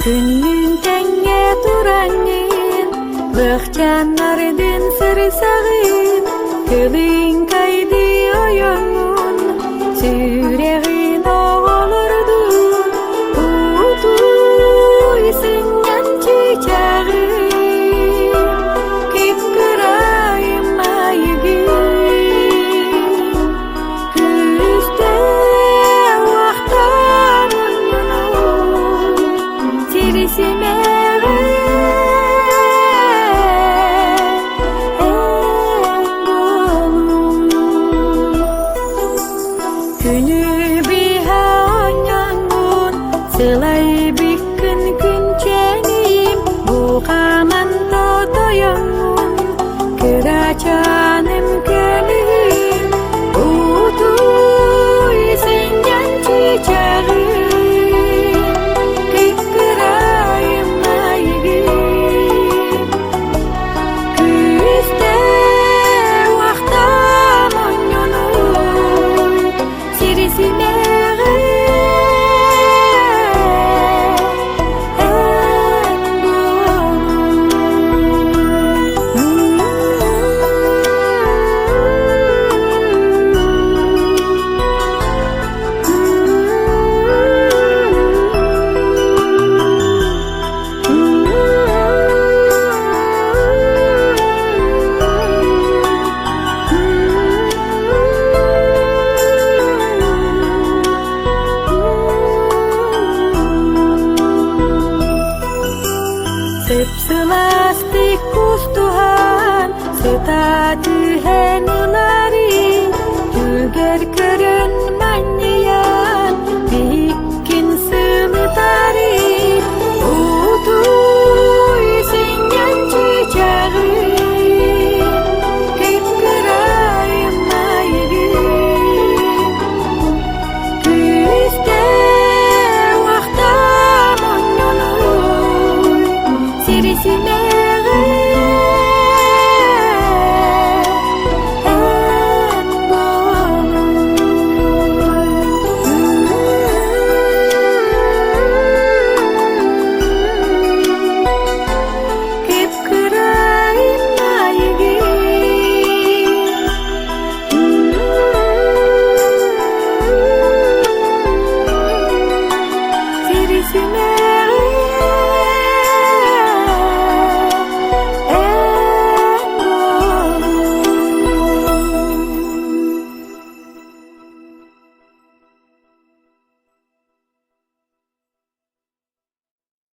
Күннүн тәңе тураңын, Бөхчаннардын сырсағын, Кылың кайды ойонун, Сүрегин оғолордун, Утуй сыңнан чичағын, Кипкырайым айыгын, Күсте уақтамын юнун, Сирисимегін, Күнү биха оңаңын, Сылай биккін күнченим, Бұқаман тотойоңын, Күрачаным көлігім, Утуй сыңнан чичағын, Кипкырайым айыгын, Күсте уақтамын юнун, Сирисимегін, Sıpsılastik kustuhan, Sıta tühen ılari, Tüger körün manyayan, Bikkin sılıta